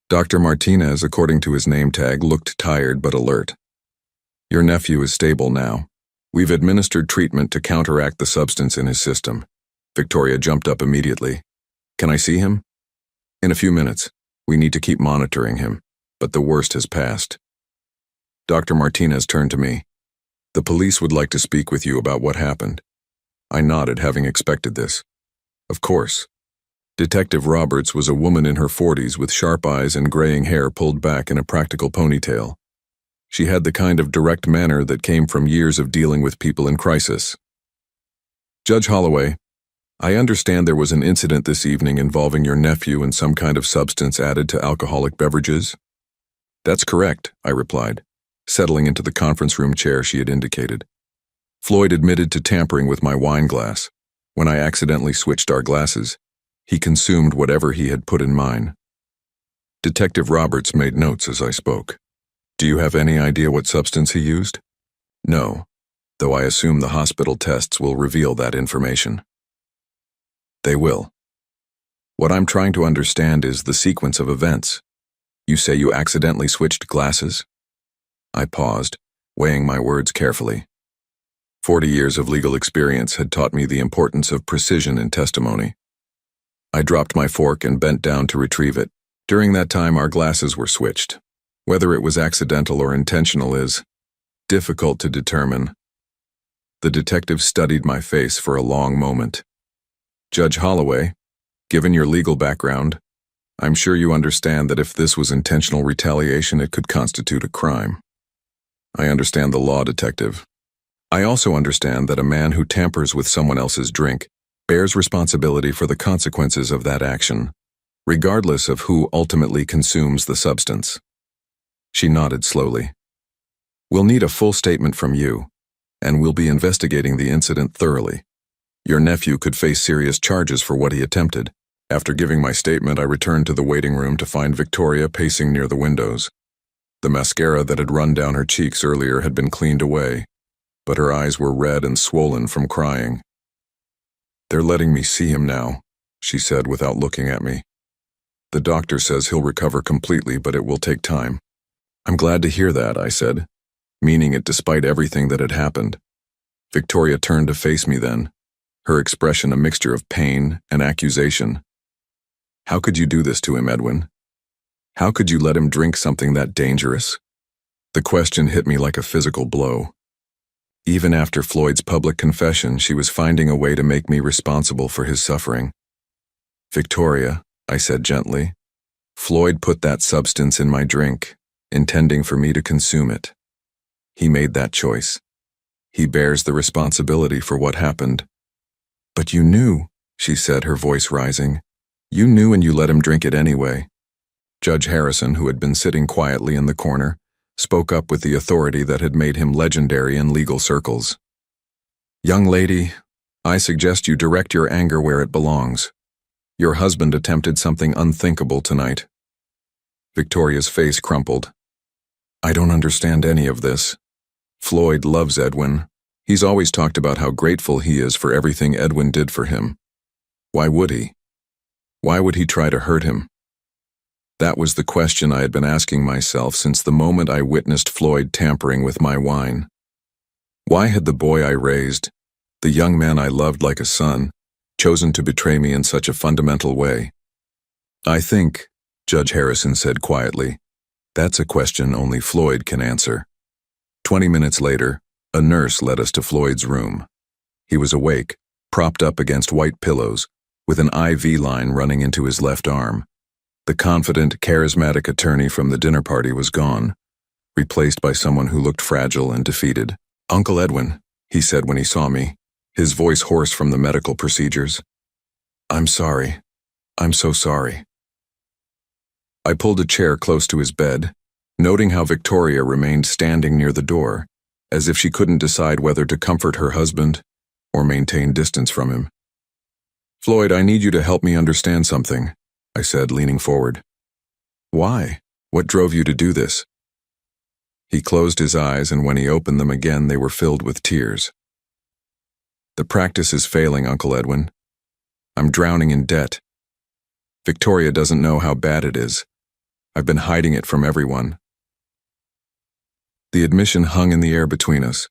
Dr. Martinez, according to his name tag, looked tired but alert. "Your nephew is stable now. We've administered treatment to counteract the substance in his system." Victoria jumped up immediately. "Can I see him?" "In a few minutes. We need to keep monitoring him, but the worst has passed." Dr. Martinez turned to me. "The police would like to speak with you about what happened." I nodded, having expected this. Of course. Detective Roberts was a woman in her 40s with sharp eyes and graying hair pulled back in a practical ponytail. She had the kind of direct manner that came from years of dealing with people in crisis. "Judge Holloway, I understand there was an incident this evening involving your nephew and some kind of substance added to alcoholic beverages." "That's correct," I replied, settling into the conference room chair she had indicated. "Floyd admitted to tampering with my wine glass. When I accidentally switched our glasses, he consumed whatever he had put in mine." Detective Roberts made notes as I spoke. "Do you have any idea what substance he used?" "No, though I assume the hospital tests will reveal that information." "They will. What I'm trying to understand is the sequence of events. You say you accidentally switched glasses?" I paused, weighing my words carefully. 40 years of legal experience had taught me the importance of precision in testimony. I dropped my fork and bent down to retrieve it. During that time, our glasses were switched. Whether it was accidental or intentional is difficult to determine. The detective studied my face for a long moment. "Judge Holloway, given your legal background, I'm sure you understand that if this was intentional retaliation, it could constitute a crime." "I understand the law, Detective. I also understand that a man who tampers with someone else's drink bears responsibility for the consequences of that action, regardless of who ultimately consumes the substance." She nodded slowly. "We'll need a full statement from you, and we'll be investigating the incident thoroughly. Your nephew could face serious charges for what he attempted." After giving my statement, I returned to the waiting room to find Victoria pacing near the windows. The mascara that had run down her cheeks earlier had been cleaned away, but her eyes were red and swollen from crying. "They're letting me see him now," she said without looking at me. "The doctor says he'll recover completely, but it will take time." "I'm glad to hear that," I said, meaning it despite everything that had happened. Victoria turned to face me then, her expression a mixture of pain and accusation. "How could you do this to him, Edwin? How could you let him drink something that dangerous?" The question hit me like a physical blow. Even after Floyd's public confession, she was finding a way to make me responsible for his suffering. "Victoria," I said gently, "Floyd put that substance in my drink, intending for me to consume it. He made that choice. He bears the responsibility for what happened. But you knew, she said, her voice rising. You knew and you let him drink it anyway. Judge Harrison, who had been sitting quietly in the corner, spoke up with the authority that had made him legendary in legal circles. Young lady, I suggest you direct your anger where it belongs. Your husband attempted something unthinkable tonight. Victoria's face crumpled. I don't understand any of this. Floyd loves Edwin. He's always talked about how grateful he is for everything Edwin did for him. Why would he? Why would he try to hurt him? That was the question I had been asking myself since the moment I witnessed Floyd tampering with my wine. Why had the boy I raised, the young man I loved like a son, chosen to betray me in such a fundamental way? I think, Judge Harrison said quietly, that's a question only Floyd can answer. 20 minutes later, a nurse led us to Floyd's room. He was awake, propped up against white pillows, with an IV line running into his left arm. The confident, charismatic attorney from the dinner party was gone, replaced by someone who looked fragile and defeated. Uncle Edwin, he said when he saw me, his voice hoarse from the medical procedures. I'm sorry. I'm so sorry. I pulled a chair close to his bed, noting how Victoria remained standing near the door, as if she couldn't decide whether to comfort her husband or maintain distance from him. Floyd, I need you to help me understand something, I said, leaning forward. Why? What drove you to do this? He closed his eyes, and when he opened them again, they were filled with tears. The practice is failing, Uncle Edwin. I'm drowning in debt. Victoria doesn't know how bad it is. I've been hiding it from everyone. The admission hung in the air between us.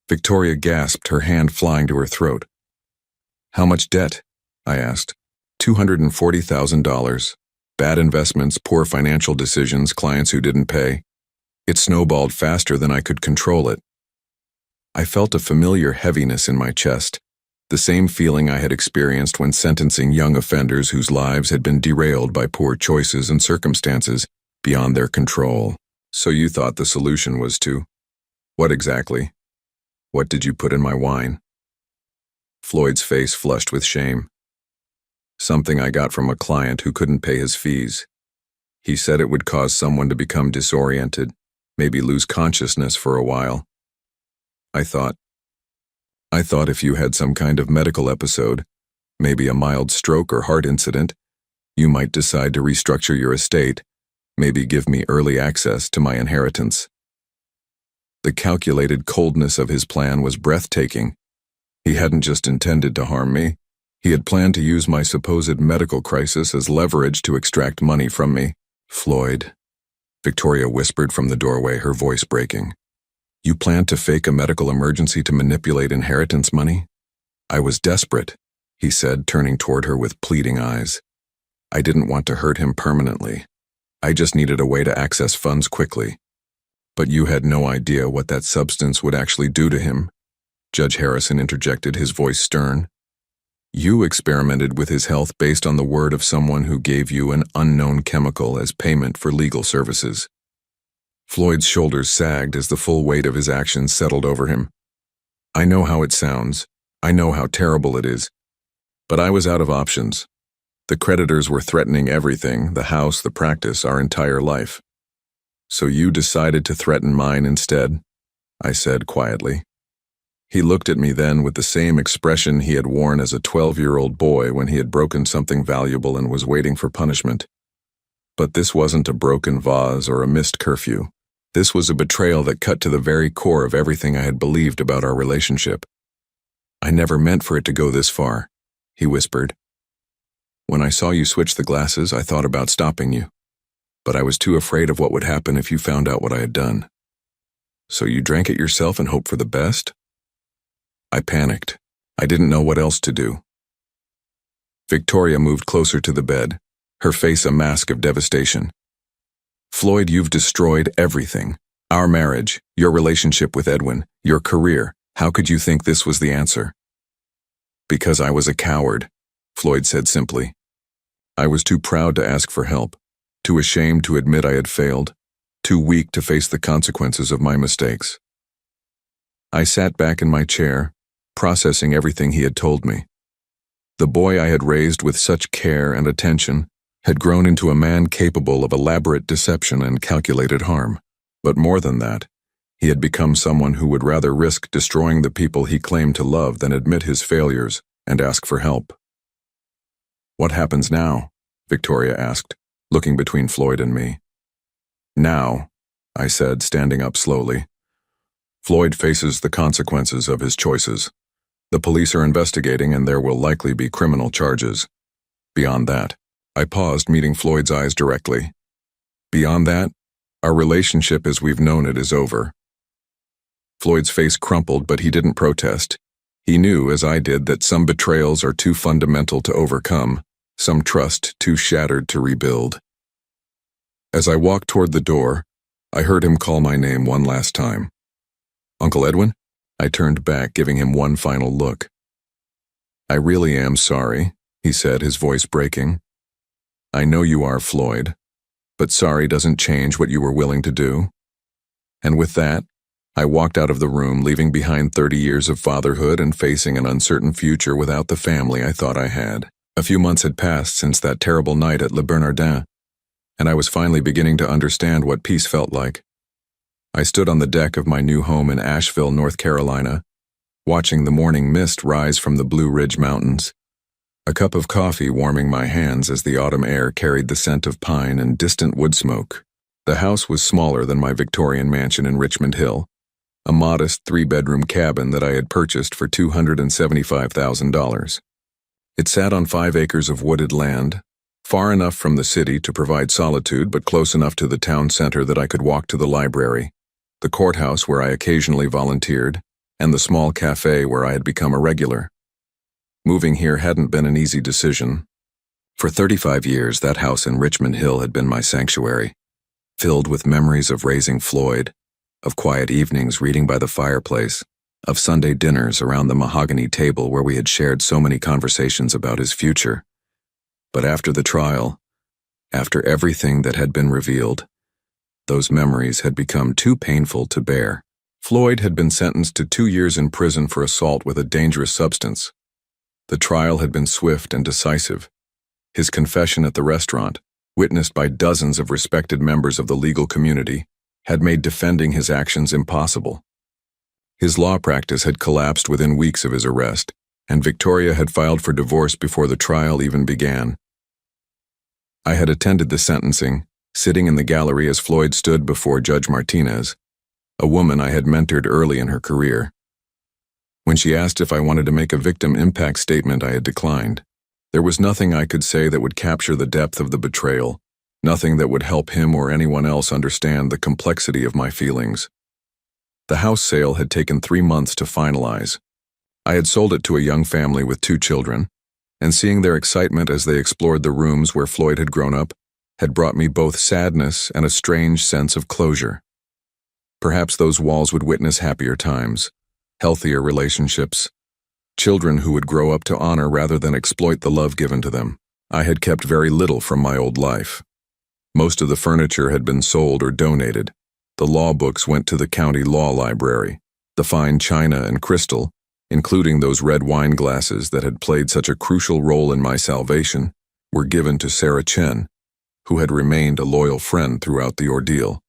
Victoria gasped, her hand flying to her throat. How much debt? I asked. $240,000. Bad investments, poor financial decisions, clients who didn't pay. It snowballed faster than I could control it. I felt a familiar heaviness in my chest, the same feeling I had experienced when sentencing young offenders whose lives had been derailed by poor choices and circumstances beyond their control. So you thought the solution was to... What exactly? What did you put in my wine? Floyd's face flushed with shame. Something I got from a client who couldn't pay his fees. He said it would cause someone to become disoriented, maybe lose consciousness for a while. I thought if you had some kind of medical episode, maybe a mild stroke or heart incident, you might decide to restructure your estate, maybe give me early access to my inheritance. The calculated coldness of his plan was breathtaking. He hadn't just intended to harm me. He had planned to use my supposed medical crisis as leverage to extract money from me. Floyd, Victoria whispered from the doorway, her voice breaking. You planned to fake a medical emergency to manipulate inheritance money? I was desperate, he said, turning toward her with pleading eyes. I didn't want to hurt him permanently. I just needed a way to access funds quickly. But you had no idea what that substance would actually do to him, Judge Harrison interjected, his voice stern. You experimented with his health based on the word of someone who gave you an unknown chemical as payment for legal services. Floyd's shoulders sagged as the full weight of his actions settled over him. I know how it sounds. I know how terrible it is. But I was out of options. The creditors were threatening everything, the house, the practice, our entire life. So you decided to threaten mine instead, I said quietly. He looked at me then with the same expression he had worn as a 12-year-old boy when he had broken something valuable and was waiting for punishment. But this wasn't a broken vase or a missed curfew. This was a betrayal that cut to the very core of everything I had believed about our relationship. I never meant for it to go this far, he whispered. When I saw you switch the glasses, I thought about stopping you. But I was too afraid of what would happen if you found out what I had done. So you drank it yourself and hoped for the best? I panicked. I didn't know what else to do. Victoria moved closer to the bed, her face a mask of devastation. Floyd, you've destroyed everything. Our marriage, your relationship with Edwin, your career. How could you think this was the answer? Because I was a coward, Floyd said simply. I was too proud to ask for help, too ashamed to admit I had failed, too weak to face the consequences of my mistakes. I sat back in my chair, processing everything he had told me. The boy I had raised with such care and attention had grown into a man capable of elaborate deception and calculated harm. But more than that, he had become someone who would rather risk destroying the people he claimed to love than admit his failures and ask for help. "What happens now?" Victoria asked, looking between Floyd and me. "Now," I said, standing up slowly. "Floyd faces the consequences of his choices. The police are investigating and there will likely be criminal charges. Beyond that," I paused, meeting Floyd's eyes directly. "Beyond that, our relationship as we've known it is over." Floyd's face crumpled, but he didn't protest. He knew, as I did, that some betrayals are too fundamental to overcome, some trust too shattered to rebuild. As I walked toward the door, I heard him call my name one last time. "Uncle Edwin?" I turned back, giving him one final look. "I really am sorry," he said, his voice breaking. "I know you are, Floyd, but sorry doesn't change what you were willing to do." And with that, I walked out of the room, leaving behind 30 years of fatherhood and facing an uncertain future without the family I thought I had. A few months had passed since that terrible night at Le Bernardin, and I was finally beginning to understand what peace felt like. I stood on the deck of my new home in Asheville, North Carolina, watching the morning mist rise from the Blue Ridge Mountains, a cup of coffee warming my hands as the autumn air carried the scent of pine and distant wood smoke. The house was smaller than my Victorian mansion in Richmond Hill, a modest 3-bedroom cabin that I had purchased for $275,000. It sat on 5 acres of wooded land, far enough from the city to provide solitude but close enough to the town center that I could walk to the library, the courthouse where I occasionally volunteered, and the small cafe where I had become a regular. Moving here hadn't been an easy decision. For 35 years, that house in Richmond Hill had been my sanctuary, filled with memories of raising Floyd, of quiet evenings reading by the fireplace, of Sunday dinners around the mahogany table where we had shared so many conversations about his future. But after the trial, after everything that had been revealed, those memories had become too painful to bear. Floyd had been sentenced to 2 years in prison for assault with a dangerous substance. The trial had been swift and decisive. His confession at the restaurant, witnessed by dozens of respected members of the legal community, had made defending his actions impossible. His law practice had collapsed within weeks of his arrest, and Victoria had filed for divorce before the trial even began. I had attended the sentencing, sitting in the gallery as Floyd stood before Judge Martinez, a woman I had mentored early in her career. When she asked if I wanted to make a victim impact statement, I had declined. There was nothing I could say that would capture the depth of the betrayal, nothing that would help him or anyone else understand the complexity of my feelings. The house sale had taken 3 months to finalize. I had sold it to a young family with 2 children, and seeing their excitement as they explored the rooms where Floyd had grown up had brought me both sadness and a strange sense of closure. Perhaps those walls would witness happier times, healthier relationships, children who would grow up to honor rather than exploit the love given to them. I had kept very little from my old life. Most of the furniture had been sold or donated. The law books went to the county law library. The fine china and crystal, including those red wine glasses that had played such a crucial role in my salvation, were given to Sarah Chen, who had remained a loyal friend throughout the ordeal.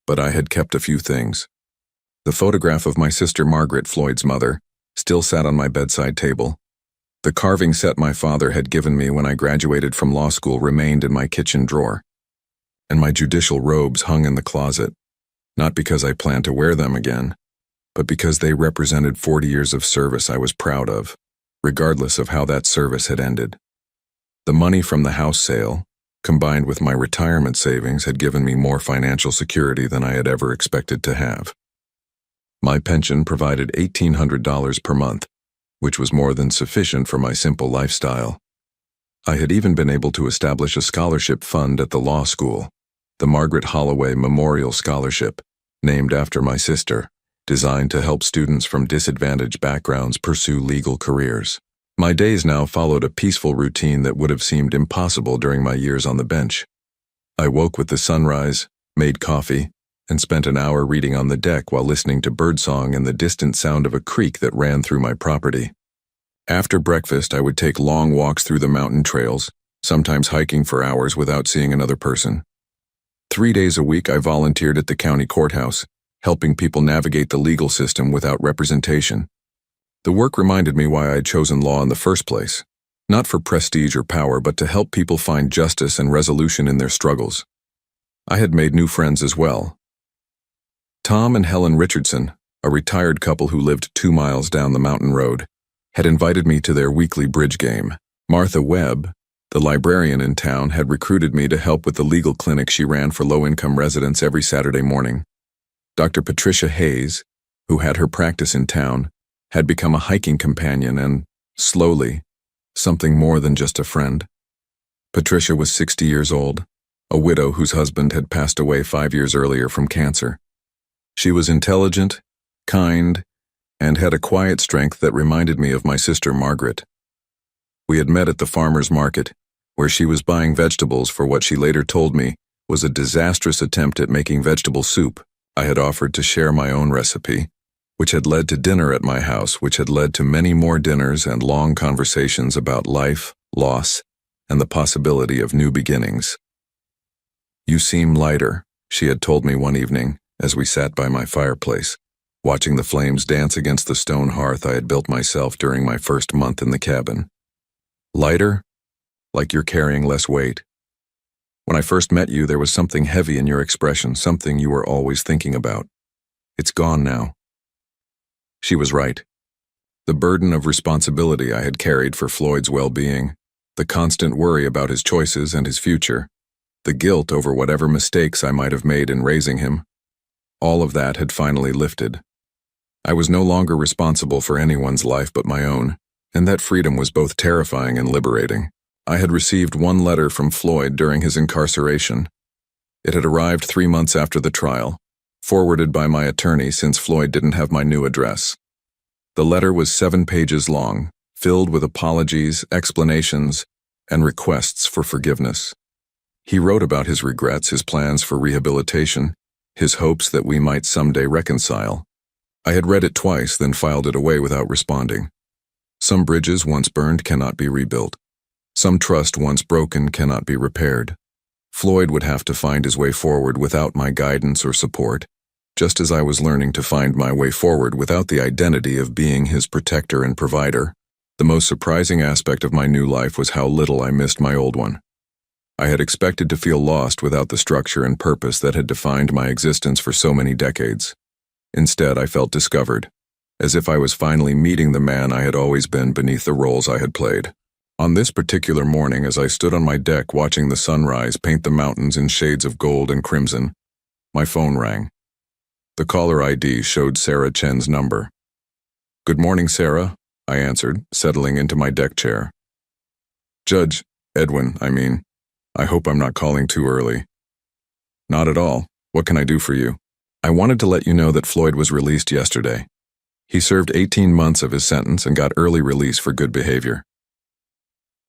But I had kept a few things. The photograph of my sister Margaret, Floyd's mother, still sat on my bedside table. The carving set my father had given me when I graduated from law school remained in my kitchen drawer, and my judicial robes hung in the closet, not because I planned to wear them again, but because they represented 40 years of service I was proud of, regardless of how that service had ended. The money from the house sale, combined with my retirement savings, had given me more financial security than I had ever expected to have. My pension provided $1,800 per month, which was more than sufficient for my simple lifestyle. I had even been able to establish a scholarship fund at the law school, the Margaret Holloway Memorial Scholarship, named after my sister, designed to help students from disadvantaged backgrounds pursue legal careers. My days now followed a peaceful routine that would have seemed impossible during my years on the bench. I woke with the sunrise, made coffee, and spent an hour reading on the deck while listening to birdsong and the distant sound of a creek that ran through my property. After breakfast, I would take long walks through the mountain trails, sometimes hiking for hours without seeing another person. 3 days a week, I volunteered at the county courthouse, helping people navigate the legal system without representation. The work reminded me why I had chosen law in the first place, not for prestige or power, but to help people find justice and resolution in their struggles. I had made new friends as well. Tom and Helen Richardson, a retired couple who lived 2 miles down the mountain road, had invited me to their weekly bridge game. Martha Webb, the librarian in town, had recruited me to help with the legal clinic she ran for low-income residents every Saturday morning. Dr. Patricia Hayes, who had her practice in town, had become a hiking companion and, slowly, something more than just a friend. Patricia was 60 years old, a widow whose husband had passed away 5 years earlier from cancer. She was intelligent, kind, and had a quiet strength that reminded me of my sister Margaret. We had met at the farmer's market, where she was buying vegetables for what she later told me was a disastrous attempt at making vegetable soup. I had offered to share my own recipe, which had led to dinner at my house, which had led to many more dinners and long conversations about life, loss, and the possibility of new beginnings. "You seem lighter," she had told me one evening as we sat by my fireplace, watching the flames dance against the stone hearth I had built myself during my first month in the cabin. "Lighter? Like you're carrying less weight. When I first met you, there was something heavy in your expression, something you were always thinking about. It's gone now." She was right. The burden of responsibility I had carried for Floyd's well-being, the constant worry about his choices and his future, the guilt over whatever mistakes I might have made in raising him, all of that had finally lifted. I was no longer responsible for anyone's life but my own, and that freedom was both terrifying and liberating. I had received one letter from Floyd during his incarceration. It had arrived 3 months after the trial, forwarded by my attorney since Floyd didn't have my new address. The letter was 7 pages long, filled with apologies, explanations, and requests for forgiveness. He wrote about his regrets, his plans for rehabilitation, his hopes that we might someday reconcile. I had read it twice, then filed it away without responding. Some bridges once burned cannot be rebuilt. Some trust once broken cannot be repaired. Floyd would have to find his way forward without my guidance or support, just as I was learning to find my way forward without the identity of being his protector and provider. The most surprising aspect of my new life was how little I missed my old one. I had expected to feel lost without the structure and purpose that had defined my existence for so many decades. Instead, I felt discovered, as if I was finally meeting the man I had always been beneath the roles I had played. On this particular morning, as I stood on my deck watching the sunrise paint the mountains in shades of gold and crimson, my phone rang. The caller ID showed Sarah Chen's number. "Good morning, Sarah," I answered, settling into my deck chair. "Judge, Edwin, I hope I'm not calling too early." "Not at all. What can I do for you?" "I wanted to let you know that Floyd was released yesterday. He served 18 months of his sentence and got early release for good behavior."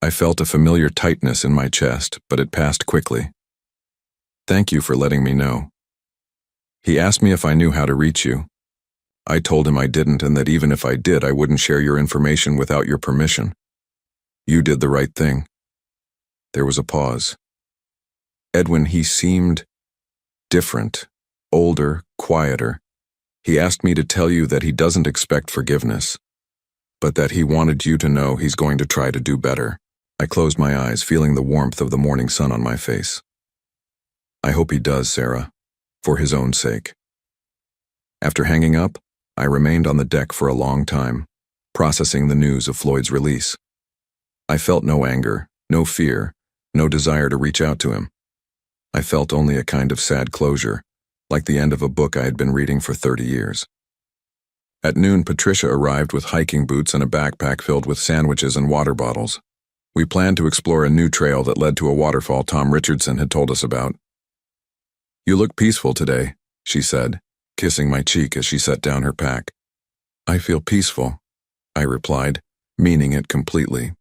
I felt a familiar tightness in my chest, but it passed quickly. "Thank you for letting me know. He asked me if I knew how to reach you. I told him I didn't, and that even if I did, I wouldn't share your information without your permission. You did the right thing." There was a pause. "Edwin, he seemed different, older, quieter. He asked me to tell you that he doesn't expect forgiveness, but that he wanted you to know he's going to try to do better." I closed my eyes, feeling the warmth of the morning sun on my face. "I hope he does, Sarah, for his own sake." After hanging up, I remained on the deck for a long time, processing the news of Floyd's release. I felt no anger, no fear, no desire to reach out to him. I felt only a kind of sad closure, like the end of a book I had been reading for 30 years. At noon, Patricia arrived with hiking boots and a backpack filled with sandwiches and water bottles. We planned to explore a new trail that led to a waterfall Tom Richardson had told us about. "You look peaceful today," she said, kissing my cheek as she set down her pack. "I feel peaceful," I replied, meaning it completely.